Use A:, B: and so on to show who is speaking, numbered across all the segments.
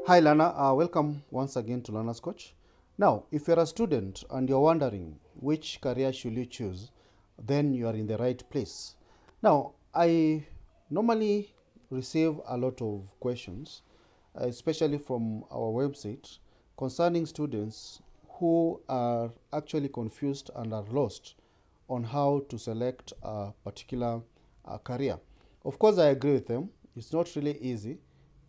A: Hi Lana, welcome once again to Lana's Coach. Now, if you're a student and you're wondering which career should you choose, then you are in the right place. Now, I normally receive a lot of questions, especially from our website, concerning students who are actually confused and are lost on how to select a particular career. Of course, I agree with them. It's not really easy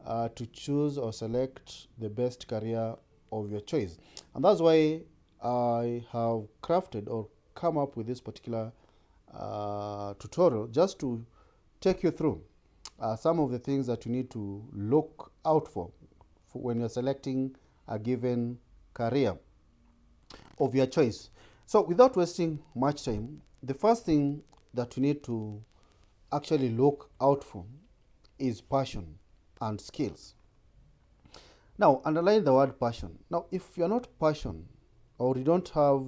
A: to choose or select the best career of your choice. And that's why I have crafted or come up with this particular tutorial just to take you through some of the things that you need to look out for when you're selecting a given career of your choice. So, without wasting much time, the first thing that you need to actually look out for is passion and skills. Now, underline the word passion. Now, if you're not passionate or you don't have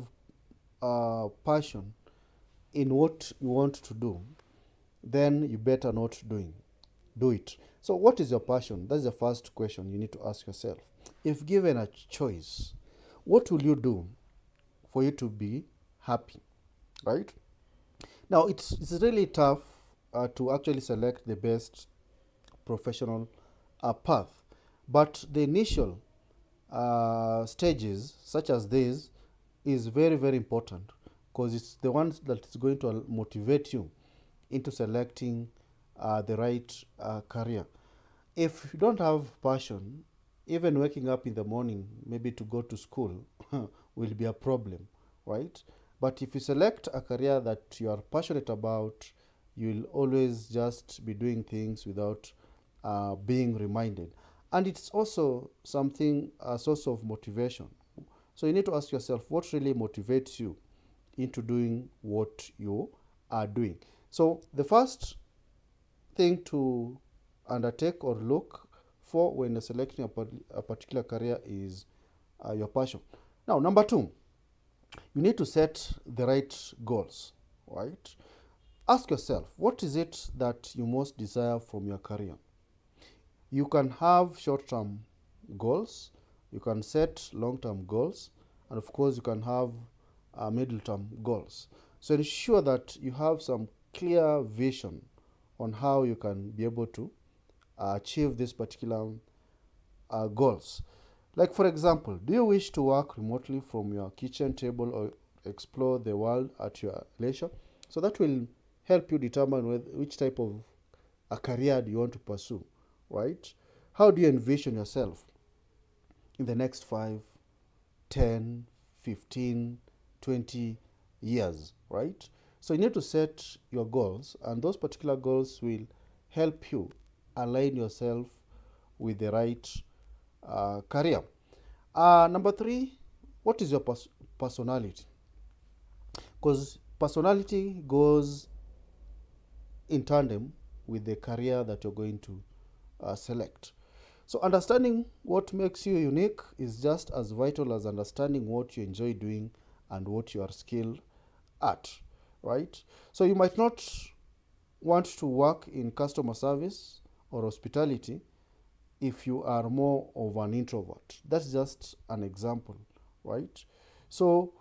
A: passion in what you want to do, then you better not do it. So, what is your passion? That's the first question you need to ask yourself. If given a choice, what will you do for you to be happy, right? Now, it's really tough to actually select the best professional path, but the initial stages, such as this, is very, very important because it's the one that is going to motivate you into selecting the right career. If you don't have passion, even waking up in the morning, maybe to go to school, will be a problem, right? But if you select a career that you are passionate about, you'll always just be doing things without being reminded. And it's also something, a source of motivation. So you need to ask yourself what really motivates you into doing what you are doing. So the first thing to undertake or look for when you're selecting a particular career is your passion. Now, number two, you need to set the right goals, right? Ask yourself, what is it that you most desire from your career? You can have short term goals, you can set long term goals, and of course, you can have middle term goals. So ensure that you have some clear vision on how you can be able to achieve these particular goals. Like, for example, do you wish to work remotely from your kitchen table or explore the world at your leisure? So that will help you determine which type of a career do you want to pursue, right? How do you envision yourself in the next 5, 10, 15, 20 years, right? So you need to set your goals, and those particular goals will help you align yourself with the right career. Number three, what is your personality? Because personality goes in tandem with the career that you're going to select. So, understanding what makes you unique is just as vital as understanding what you enjoy doing and what you are skilled at, right? So, you might not want to work in customer service or hospitality if you are more of an introvert. That's just an example, right? So,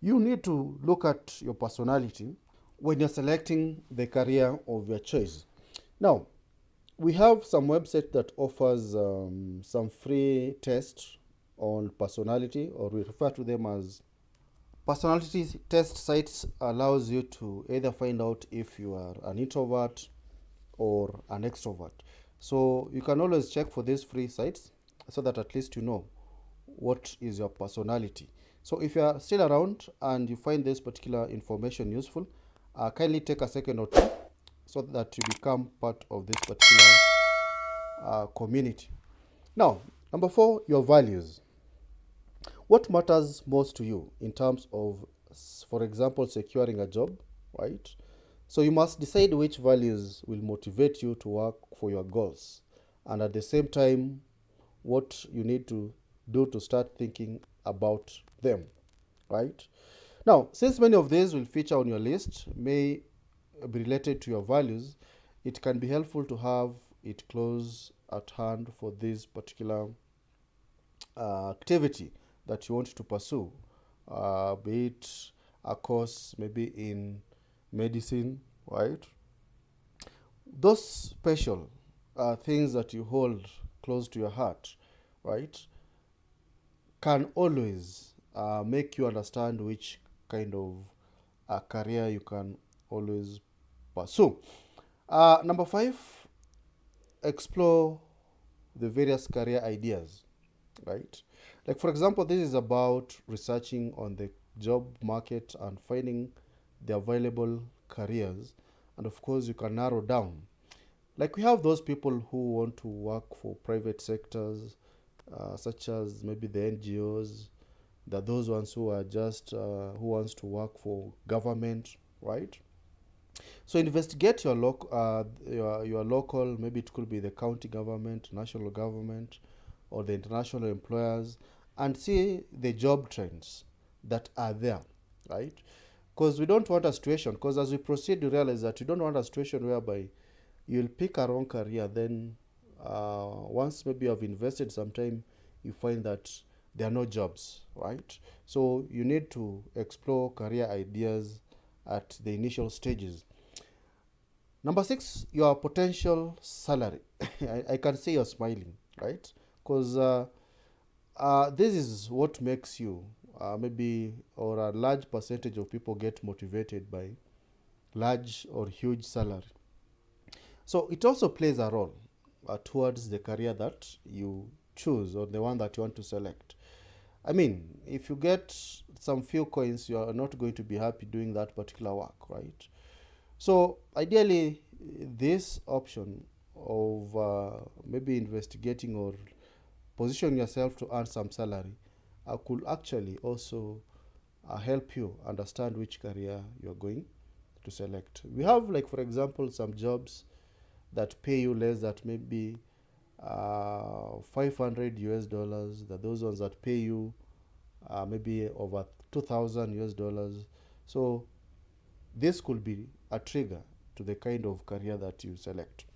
A: you need to look at your personality when you're selecting the career of your choice. Now, we have some website that offers some free tests on personality, or we refer to them as personality test sites. Allows you to either find out if you are an introvert or an extrovert. So you can always check for these free sites so that at least you know what is your personality. So if you are still around and you find this particular information useful, kindly take a second or two so that you become part of this particular community. Now, number four, your values. What matters most to you in terms of, for example, securing a job, right? So you must decide which values will motivate you to work for your goals, and at the same time, what you need to do to start thinking about them, right? Now, since many of these will feature on your list, may be related to your values, it can be helpful to have it close at hand for this particular activity that you want to pursue, be it a course maybe in medicine, right? Those special things that you hold close to your heart, right, can always make you understand which kind of career you can always pursue. Number five, explore the various career ideas, right? Like, for example, this is about researching on the job market and finding the available careers. And of course, you can narrow down. Like, we have those people who want to work for private sectors, such as maybe the NGOs. There are those ones who are just who wants to work for government, right? So investigate your local. Maybe it could be the county government, national government, or the international employers, and see the job trends that are there, right? Because we don't want a situation. Because as we proceed, you realize that you don't want a situation whereby you'll pick a wrong career. Then once maybe you have invested some time, you find that there are no jobs, right? So you need to explore career ideas at the initial stages. Number six, your potential salary. I can see you're smiling, right? Because this is what makes you maybe, or a large percentage of people get motivated by large or huge salary. So it also plays a role towards the career that you choose or the one that you want to select. I mean, if you get some few coins, you are not going to be happy doing that particular work, right? So ideally, this option of maybe investigating or positioning yourself to earn some salary could actually also help you understand which career you're going to select. We have, like, for example, some jobs that pay you less, that maybe 500 US dollars, that those ones that pay you maybe over 2000 US dollars. So this could be a trigger to the kind of career that you select.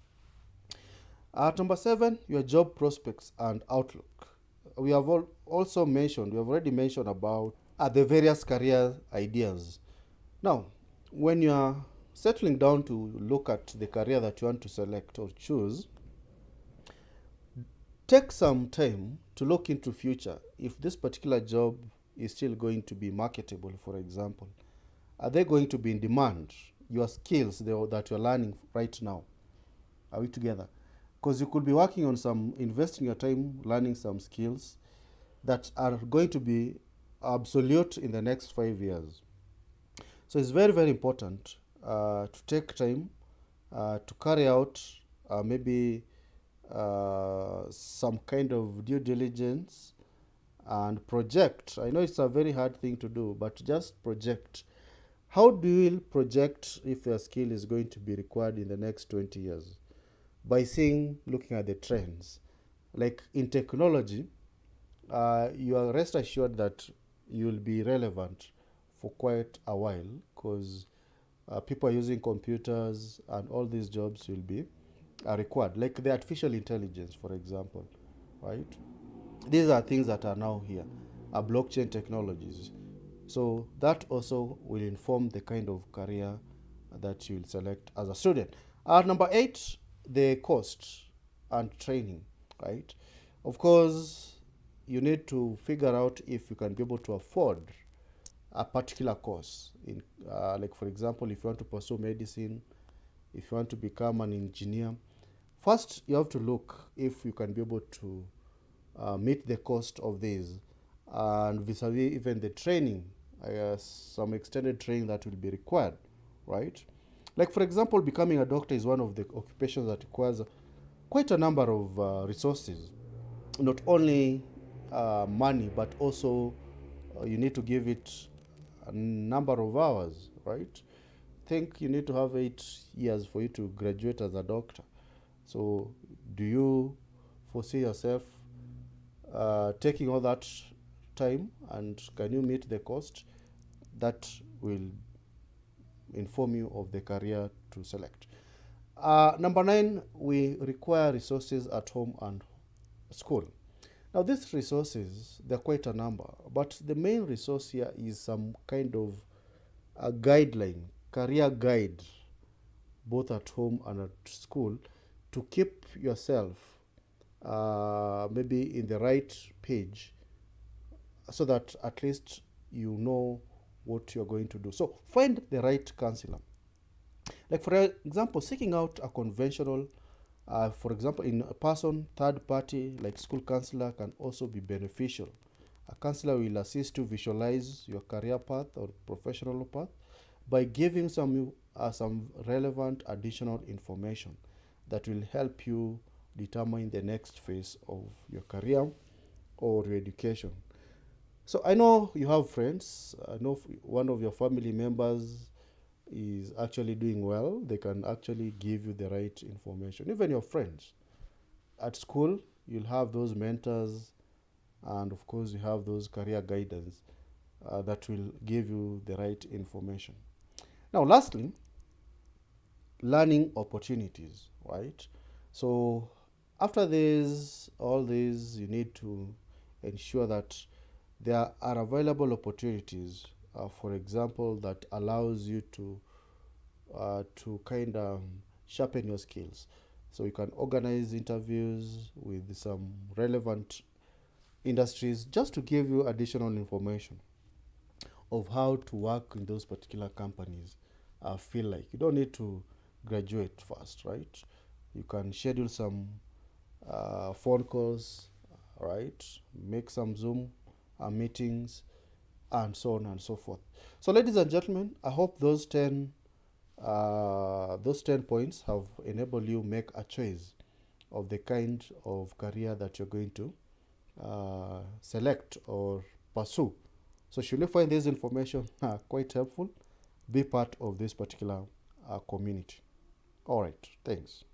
A: At number seven, your job prospects and outlook. We have also mentioned, we have already mentioned about the various career ideas. Now, when you are settling down to look at the career that you want to select or choose, take some time to look into future. If this particular job is still going to be marketable, for example, are they going to be in demand? Your skills that you're learning right now, are we together? Because you could be working on some, investing your time learning some skills that are going to be obsolete in the next 5 years. So it's very, very important to take time to carry out maybe some kind of due diligence and project. I know it's a very hard thing to do, but just project. How do you project if your skill is going to be required in the next 20 years? By seeing, looking at the trends. Like in technology, you are rest assured that you will be relevant for quite a while, because people are using computers and all these jobs will be required. Like the artificial intelligence, for example, right? These are things that are now here, blockchain technologies. So that also will inform the kind of career that you will select as a student. Number eight, the cost and training, right? Of course, you need to figure out if you can be able to afford a particular course. In, like, for example, if you want to pursue medicine, if you want to become an engineer, first you have to look if you can be able to meet the cost of these, and vis-a-vis even the training, some extended training that will be required, right? Like, for example, becoming a doctor is one of the occupations that requires quite a number of resources, not only money, but also you need to give it a number of hours, right? Think you need to have 8 years for you to graduate as a doctor. So, do you foresee yourself taking all that time, and can you meet the cost? That will inform you of the career to select. Number nine, we require resources at home and school. Now, these resources, they're quite a number, but the main resource here is some kind of a guideline, career guide, both at home and at school, to keep yourself maybe in the right page so that at least you know what you're going to do. So find the right counselor. Like, for example, seeking out a conventional, for example, in a person, third party, like school counselor, can also be beneficial. A counselor will assist you visualize your career path or professional path by giving some relevant additional information that will help you determine the next phase of your career or your education. So I know you have friends. I know one of your family members is actually doing well. They can actually give you the right information. Even your friends at school, you'll have those mentors, and of course, you have those career guidance that will give you the right information. Now, lastly, learning opportunities, right? So after this, all these, you need to ensure that there are available opportunities, for example, that allows you to kind of sharpen your skills. So you can organize interviews with some relevant industries just to give you additional information of how to work in those particular companies. I feel like you don't need to graduate first, right? You can schedule some phone calls, right? Make some Zoom meetings, and so on and so forth. So, ladies and gentlemen, I hope those ten points have enabled you make a choice of the kind of career that you're going to select or pursue. So should you find this information quite helpful, be part of this particular community. All right, thanks.